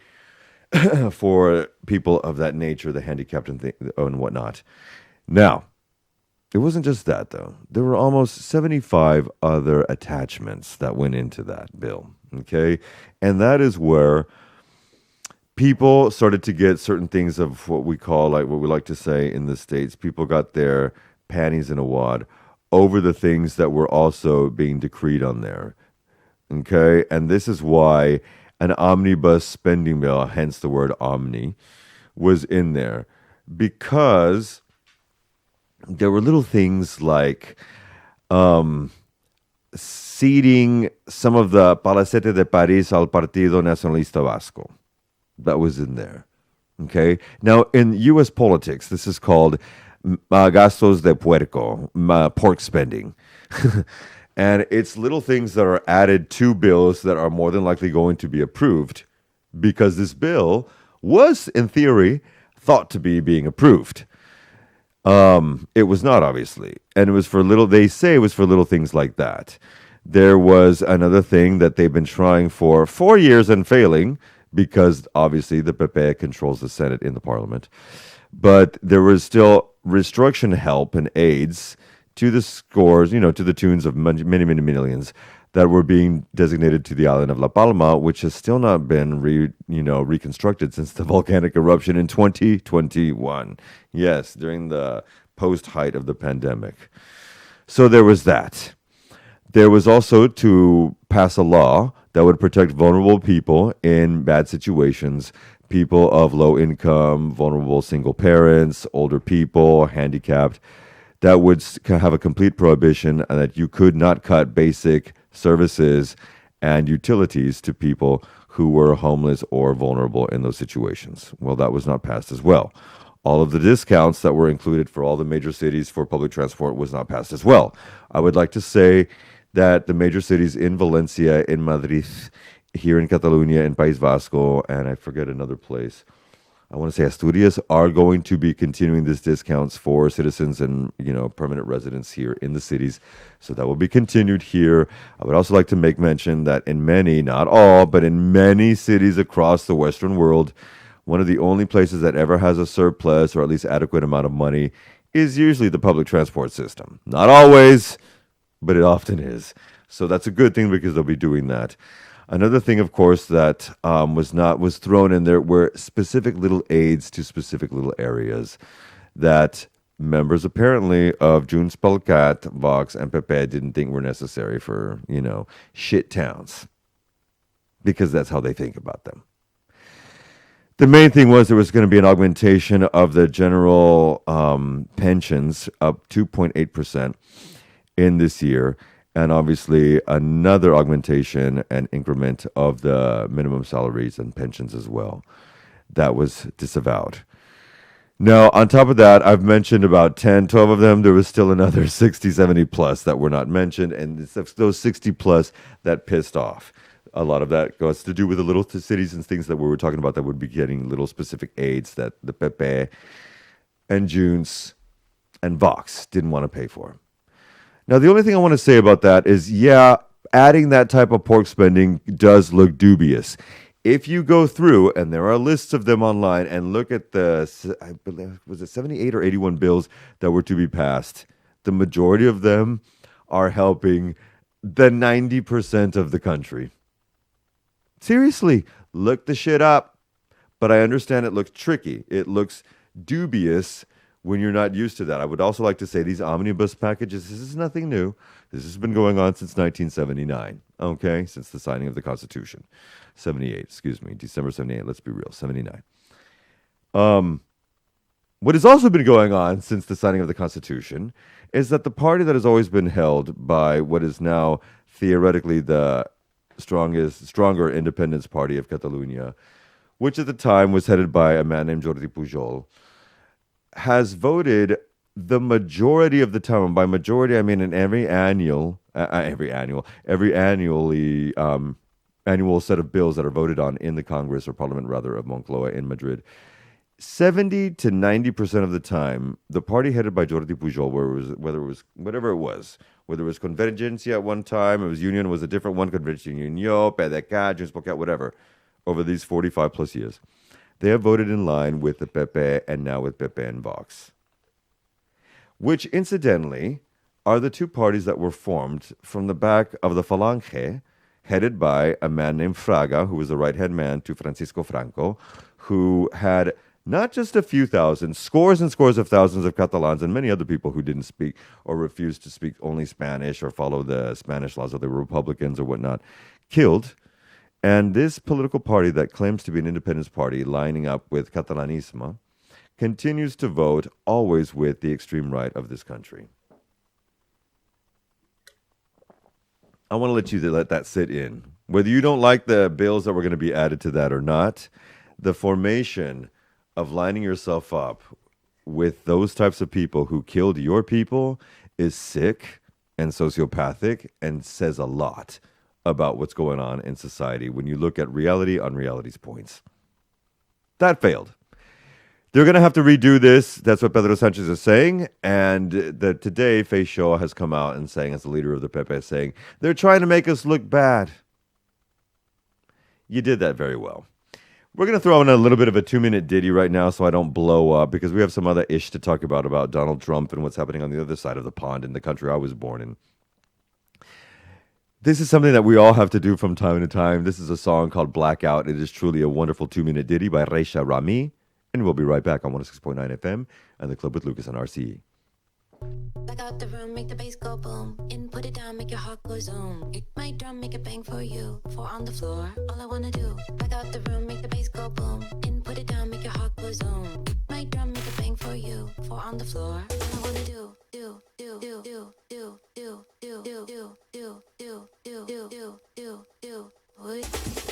Speaker 1: for people of that nature, the handicapped and whatnot. Now, it wasn't just that, though. There were almost 75 other attachments that went into that bill, okay? And that is where people started to get certain things of what we call, like what we like to say in the States, people got their panties in a wad over the things that were also being decreed on there. Okay, and this is why an omnibus spending bill, hence the word omni, was in there, because there were little things like ceding some of the Palacete de París al Partido Nacionalista Vasco. That was in there. Okay. Now, in U.S. politics, this is called gastos de puerco, pork spending. And it's little things that are added to bills that are more than likely going to be approved because this bill was, in theory, thought to be being approved. It was not, obviously. And it was for they say it was for little things like that. There was another thing that they've been trying for 4 years and failing because obviously the PP controls the Senate in the parliament. But there was still restructuring help and aids to the scores, to the tunes of many, many millions that were being designated to the island of La Palma, which has still not been reconstructed since the volcanic eruption in 2021. Yes, during the post-height of the pandemic. So there was that. There was also to pass a law that would protect vulnerable people in bad situations, people of low income, vulnerable single parents, older people, handicapped, that would have a complete prohibition and that you could not cut basic services and utilities to people who were homeless or vulnerable in those situations. Well, that was not passed as well. All of the discounts that were included for all the major cities for public transport was not passed as well. I would like to say that the major cities in Valencia, in Madrid, here in Catalonia, in País Vasco, and I forget another place, I want to say Asturias, are going to be continuing these discounts for citizens and permanent residents here in the cities. So that will be continued here. I would also like to make mention that in many, not all, but in many cities across the Western world, one of the only places that ever has a surplus or at least adequate amount of money is usually the public transport system. Not always, but it often is. So that's a good thing because they'll be doing that. Another thing, of course, that was thrown in there were specific little aids to specific little areas that members apparently of Junts pel Cat, Vox, and PP didn't think were necessary for, shit towns because that's how they think about them. The main thing was there was going to be an augmentation of the general pensions up 2.8% in this year. And obviously another augmentation and increment of the minimum salaries and pensions as well. That was disavowed. Now, on top of that, I've mentioned about 10, 12 of them. There was still another 60, 70 plus that were not mentioned. And it's those 60 plus that pissed off. A lot of that has to do with the little cities and things that we were talking about that would be getting little specific aids that the PP and Junts and Vox didn't want to pay for. Now, the only thing I want to say about that is, adding that type of pork spending does look dubious. If you go through, and there are lists of them online, and look at I believe, was it 78 or 81 bills that were to be passed, the majority of them are helping the 90% of the country. Seriously, look the shit up. But I understand it looks tricky. It looks dubious when you're not used to that. I would also like to say these omnibus packages, this is nothing new. This has been going on since 1979, okay? Since the signing of the Constitution. 78, December 78, let's be real, 79. What has also been going on since the signing of the Constitution is that the party that has always been held by what is now theoretically the stronger independence party of Catalonia, which at the time was headed by a man named Jordi Pujol, has voted the majority of the time. And by majority, I mean in every annual set of bills that are voted on in the Congress or Parliament, rather, of Moncloa in Madrid. 70 to 90% of the time, the party headed by Jordi Pujol, whether it was Convergencia at one time, it was Union was a different one, Convergencia Unió, PDK, Junts pel Cat, whatever, over these 45 plus years. They have voted in line with the PP and now with PP and Vox, which incidentally are the two parties that were formed from the back of the Falange, headed by a man named Fraga, who was the right-hand man to Francisco Franco, who had not just a few thousand, scores and scores of thousands of Catalans and many other people who didn't speak or refused to speak only Spanish or follow the Spanish laws, or they were Republicans or whatnot, killed. And this political party that claims to be an independence party lining up with Catalanismo continues to vote always with the extreme right of this country. I want to let that sit in. Whether you don't like the bills that were going to be added to that or not, the formation of lining yourself up with those types of people who killed your people is sick and sociopathic and says a lot about what's going on in society when you look at reality on reality's points. That failed. They're going to have to redo this. That's what Pedro Sanchez is saying. And today, Feixó has come out and saying, as the leader of the PP, saying, they're trying to make us look bad. You did that very well. We're going to throw in a little bit of a 2-minute ditty right now so I don't blow up, because we have some other ish to talk about Donald Trump and what's happening on the other side of the pond in the country I was born in. This is something that we all have to do from time to time. This is a song called Blackout. It is truly a wonderful 2-minute ditty by Reisha Rami. And we'll be right back on 106.9 FM and the Club with Lucas on RCE.
Speaker 5: Back out the room, make the bass go boom. In, put it down, make your heart go zoom. Kick my drum, make it bang for you. 4 on the floor, all I wanna do. Back out the room, make the bass go boom. In, put it down, make your heart go zoom. Kick my drum, make it bang for you. 4 on the floor, all I wanna do.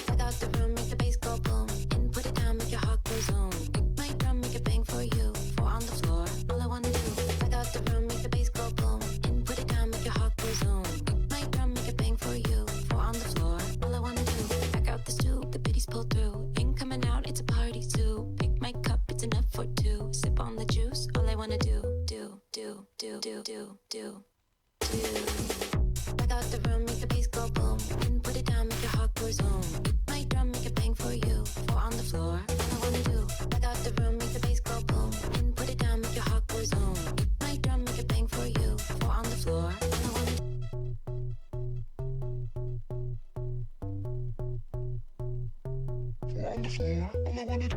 Speaker 5: Back out the room, make the bass go boom. In, put it down, make your heart go zoom. Kick my drum, make it bang for you. 4 on the floor, all I wanna do. Back out the room, make the bass go boom. In, put it down, make your heart go zoom. Kick my drum, make it bang for you. 4 on the floor, all I wanna do. Back out the stew, the biddies pull through. In, coming out, it's a party too. Pick my cup, it's enough for 2. Sip on the juice, all I wanna do. Back out the room, make the bass go boom. In, put it down, make your heart go zoom. Kick my drum, make it bang for you. 4 on the floor, all I wanna do. Back out the room, make the bass go boom. In, put it down, make your heart go zoom. Kick my drum, make it bang for you. 4 on the floor, all I wanna do.
Speaker 6: On the floor, all I wanna do.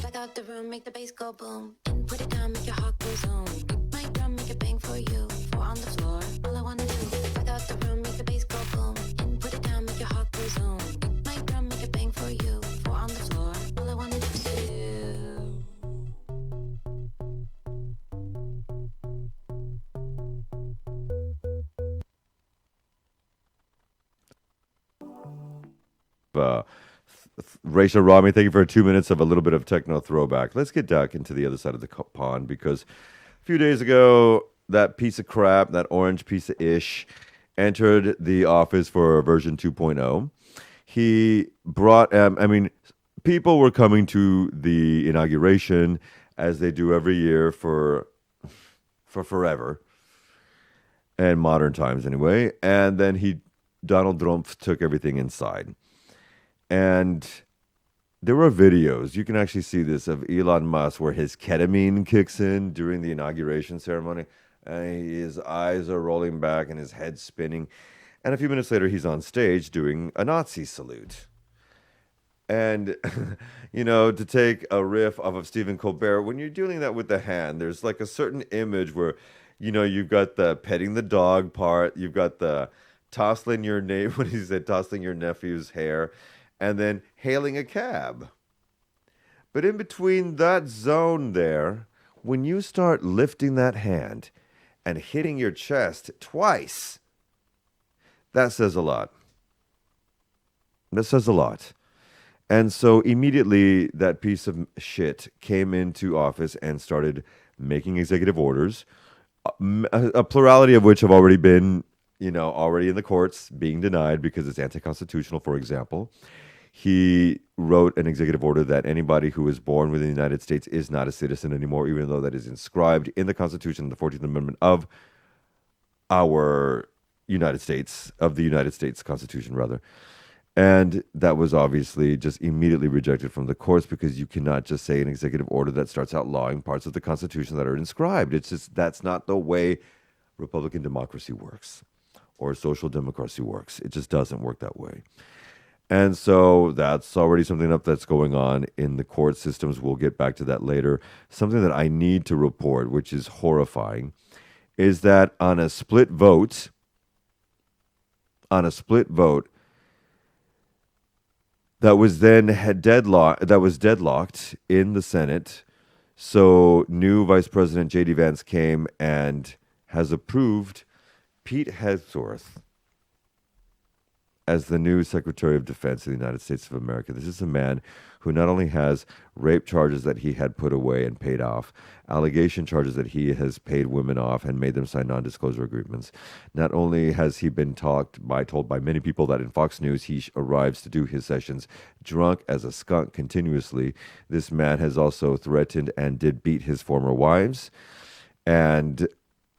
Speaker 5: Back out the room, make the bass go boom. In, put it down, make your heart go zoom. Kick my drum, make it bang for you. 4 on the floor, all I wanna do. Back out the room, make the bass go boom. In, put it down, make your heart go zoom. Kick my drum, make it bang for you. 4 on the floor, all I wanna do.
Speaker 1: Reisha Rami, thank you for 2 minutes of a little bit of techno throwback. Let's get back into the other side of the pond, because a few days ago, that piece of crap, that orange piece of ish, entered the office for version 2.0. He brought, people were coming to the inauguration, as they do every year for forever, and modern times anyway. And then Donald Trump took everything inside. And there were videos, you can actually see this, of Elon Musk where his ketamine kicks in during the inauguration ceremony. And his eyes are rolling back and his head's spinning. And a few minutes later, he's on stage doing a Nazi salute. And, to take a riff off of Stephen Colbert, when you're doing that with the hand, there's like a certain image where, you've got the petting the dog part, you've got the tousling your when he said tousling your nephew's hair, and then hailing a cab. But in between that zone there, when you start lifting that hand and hitting your chest twice, that says a lot. That says a lot. And so immediately that piece of shit came into office and started making executive orders, a plurality of which have already been, already in the courts being denied because it's anti-constitutional, for example. He wrote an executive order that anybody who is born within the United States is not a citizen anymore, even though that is inscribed in the Constitution, the 14th Amendment of our United States, of the United States Constitution, rather. And that was obviously just immediately rejected from the courts because you cannot just say an executive order that starts outlawing parts of the Constitution that are inscribed. It's just that's not the way Republican democracy works or social democracy works. It just doesn't work that way. And so that's already something up that's going on in the court systems. We'll get back to that later. Something that I need to report, which is horrifying, is that on a split vote, that was then deadlocked in the Senate. So new Vice President J.D. Vance came and has approved Pete Hegseth as the new Secretary of Defense of the United States of America. This is a man who not only has rape charges that he had put away and paid off, allegation charges that he has paid women off and made them sign non-disclosure agreements. Not only has he been told by many people that in Fox News he arrives to do his sessions drunk as a skunk continuously, this man has also threatened and did beat his former wives. And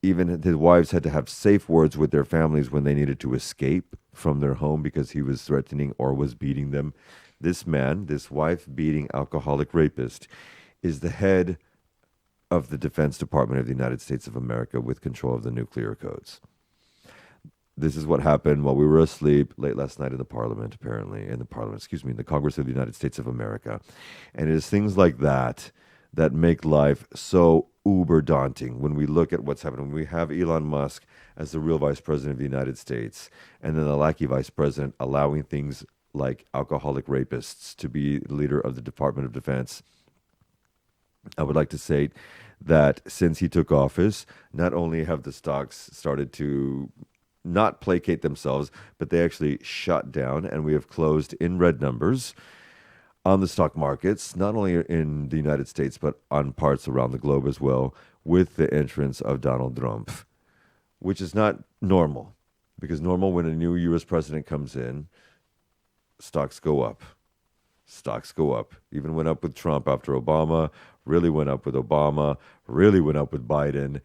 Speaker 1: even his wives had to have safe words with their families when they needed to escape from their home because he was threatening or was beating them. This man, this wife-beating alcoholic rapist, is the head of the Defense Department of the United States of America with control of the nuclear codes. This is what happened while we were asleep late last night in the Congress of the United States of America. And it is things like that that make life so uber daunting when we look at what's happening. When we have Elon Musk as the real vice president of the United States, and then the lackey vice president allowing things like alcoholic rapists to be leader of the Department of Defense. I would like to say that since he took office, not only have the stocks started to not placate themselves, but they actually shut down, and we have closed in red numbers on the stock markets, not only in the United States, but on parts around the globe as well, with the entrance of Donald Trump, which is not normal, because normal when a new U.S. president comes in, stocks go up. Stocks go up. Even went up with Trump after Obama, really went up with Obama, really went up with Biden,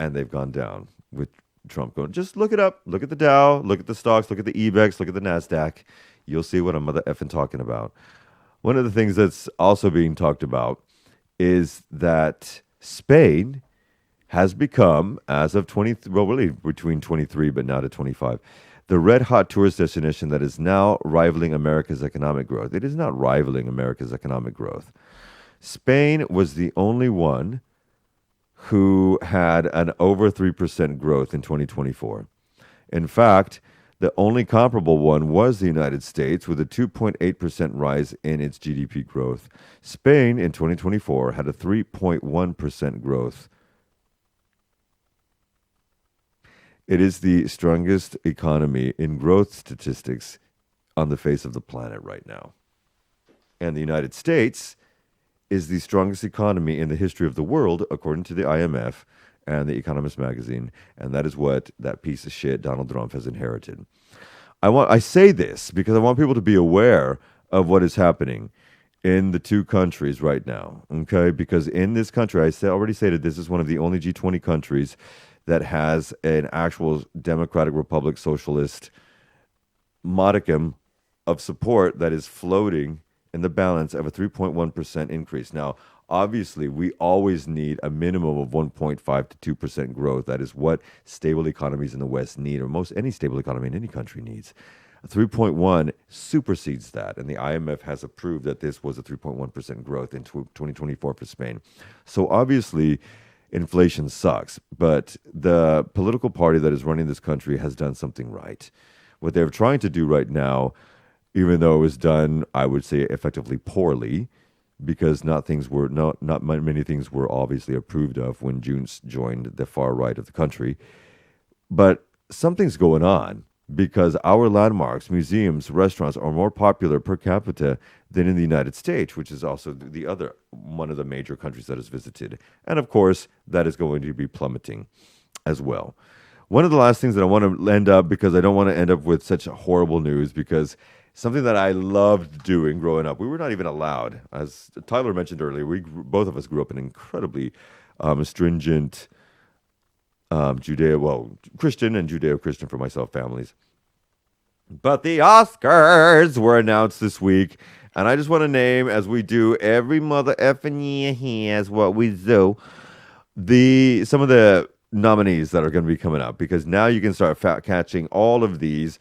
Speaker 1: and they've gone down with Trump going. Just look it up. Look at the Dow, look at the stocks, look at the EBEX, look at the NASDAQ. You'll see what I'm mother effing talking about. One of the things that's also being talked about is that Spain has become, as of between 23, but now to 25, the red hot tourist destination that is now rivaling America's economic growth. It is not rivaling America's economic growth. Spain was the only one who had an over 3% growth in 2024. In fact, the only comparable one was the United States with a 2.8% rise in its GDP growth. Spain in 2024 had a 3.1% growth. It is the strongest economy in growth statistics on the face of the planet right now. And the United States is the strongest economy in the history of the world, according to the IMF and the Economist magazine, and that is what that piece of shit Donald Trump has inherited. I say this because I want people to be aware of what is happening in the two countries right now, okay? Because in this country, already stated this is one of the only G20 countries that has an actual democratic republic socialist modicum of support that is floating in the balance of a 3.1% increase. Now, obviously, we always need a minimum of 1.5 to 2% growth. That is what stable economies in the West need, or most any stable economy in any country needs. 3.1 supersedes that, and the IMF has approved that this was a 3.1% growth in 2024 for Spain. So obviously, inflation sucks, but the political party that is running this country has done something right. What they're trying to do right now, even though it was done, I would say, effectively poorly, because not many things were obviously approved of when Junts joined the far right of the country. But something's going on, because our landmarks, museums, restaurants are more popular per capita than in the United States, which is also the other one of the major countries that is visited. And of course, that is going to be plummeting as well. One of the last things that I want to end up, because I don't want to end up with such horrible news, because something that I loved doing growing up, we were not even allowed. As Tyler mentioned earlier, both of us grew up in incredibly stringent Christian and Judeo-Christian for myself families. But the Oscars were announced this week, and I just want to name, as we do every mother effing year here, as what we do, some of the nominees that are going to be coming up, because now you can start catching all of these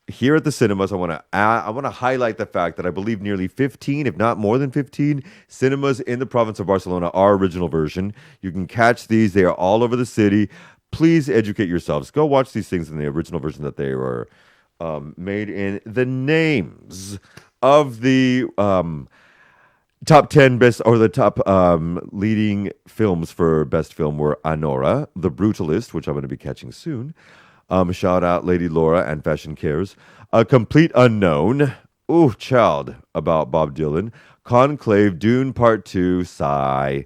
Speaker 1: here at the cinemas. I want to highlight the fact that I believe nearly 15, if not more than 15, cinemas in the province of Barcelona are original version. You can catch these; they are all over the city. Please educate yourselves. Go watch these things in the original version that they were made in. The names of the top 10 best, or the top leading films for best film were Anora, The Brutalist, which I'm going to be catching soon. Shout out Lady Laura and Fashion Cares. A Complete Unknown. Ooh, child, about Bob Dylan. Conclave, Dune Part 2, sigh.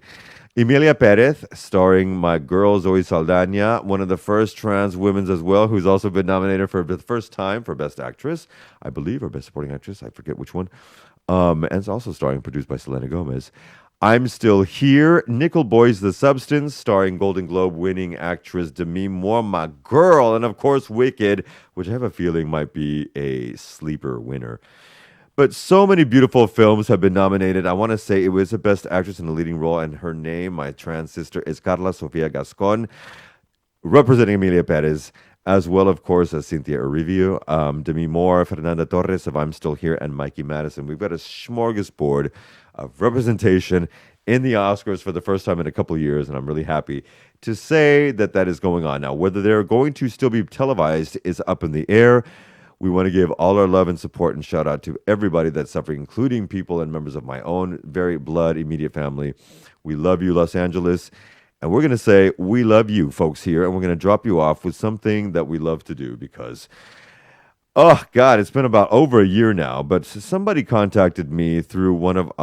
Speaker 1: Emilia Perez, starring my girl Zoe Saldana, one of the first trans women as well, who's also been nominated for the first time for Best Actress, I believe, or Best Supporting Actress. I forget which one. And it's also starring, produced by Selena Gomez. I'm Still Here, Nickel Boys The Substance, starring Golden Globe winning actress Demi Moore, my girl, and of course Wicked, which I have a feeling might be a sleeper winner. But so many beautiful films have been nominated. I want to say it was the Best Actress in a Leading Role, and her name, my trans sister, is Carla Sofia Gascon, representing Emilia Perez, as well, of course, as Cynthia Erivo, Demi Moore, Fernanda Torres of I'm Still Here, and Mikey Madison. We've got a smorgasbord of representation in the Oscars for the first time in a couple of years, and I'm really happy to say that that is going on. Now, whether they're going to still be televised is up in the air. We want to give all our love and support and shout out to everybody that's suffering, including people and members of my own very blood immediate family. We love you, Los Angeles. And we're going to say we love you, folks, here. And we're going to drop you off with something that we love to do because, oh, God, it's been about over a year now. But somebody contacted me through one of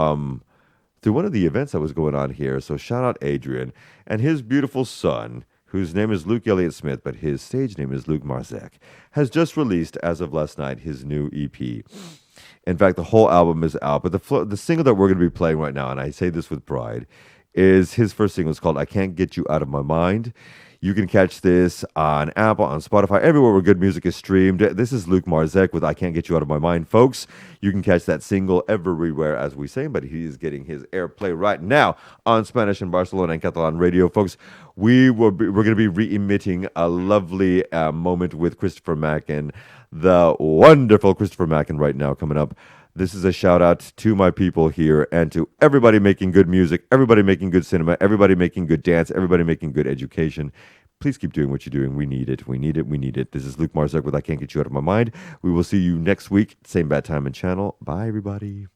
Speaker 1: the events that was going on here. So shout out Adrian and his beautiful son, whose name is Luke Elliott Smith, but his stage name is Luke Marzek, has just released, as of last night, his new EP. In fact, the whole album is out, but the single that we're going to be playing right now, and I say this with pride, is his first single. It's called I Can't Get You Out of My Mind. You can catch this on Apple, on Spotify, everywhere where good music is streamed. This is Luke Marzek with I Can't Get You Out of My Mind, folks. You can catch that single everywhere, as we say, but he is getting his airplay right now on Spanish in Barcelona and Catalan radio, folks. We're going to be re-emitting a lovely moment with Christopher Mackin, the wonderful Christopher Mackin right now coming up. This is a shout out to my people here and to everybody making good music, everybody making good cinema, everybody making good dance, everybody making good education. Please keep doing what you're doing. We need it. We need it. We need it. This is Luke Marzek with I Can't Get You Out of My Mind. We will see you next week. Same bad time and channel. Bye, everybody.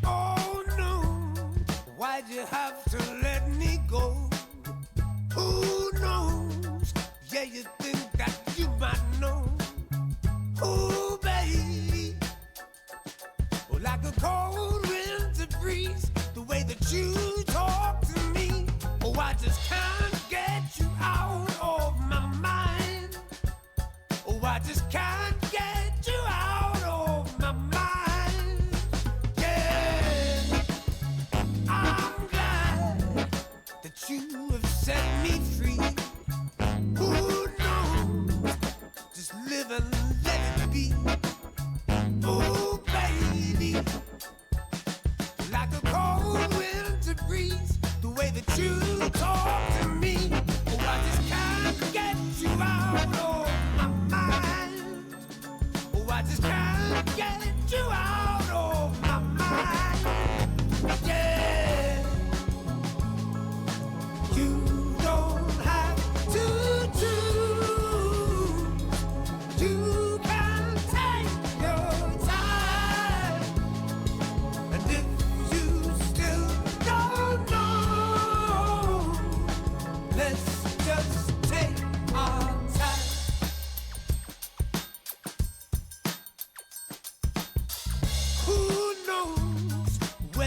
Speaker 3: Oh no, why'd you have to let me go? Who knows? Yeah, you think that you might know. Oh, baby, oh, like a cold winter breeze, the way that you talk to me. Oh, I just can't get you out of my mind. Oh, I just can't get you out of my mind. Yeah, I'm glad that you have set me free. Who knows? Just live and let it be. Oh, baby, like a cold winter breeze, the way that you talk to me.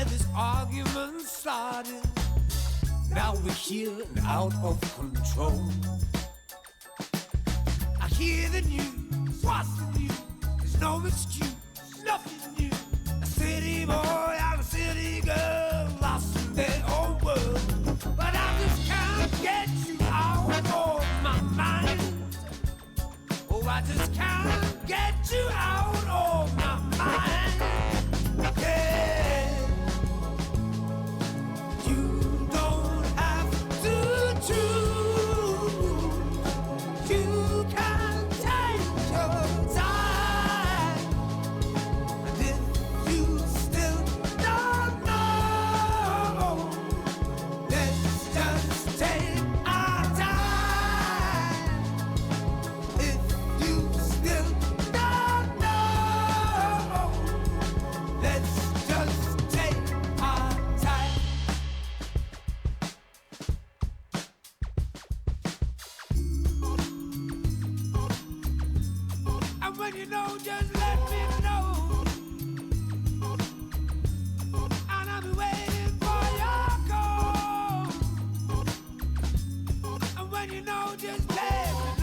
Speaker 3: this argument started. Now we're here and out of control. I hear the news, what's the news? There's no excuse, nothing new. A city boy and a city girl lost in their own world. But I just can't get you out of my mind. Oh, I just can't get you out of my mind. Yeah. You don't have to choose. You can take your time. And if you still don't know, let's just take our time. If you still don't know, let's just take our time. And when you know, just let me know. And I'll be waiting for your call. And when you know, just let me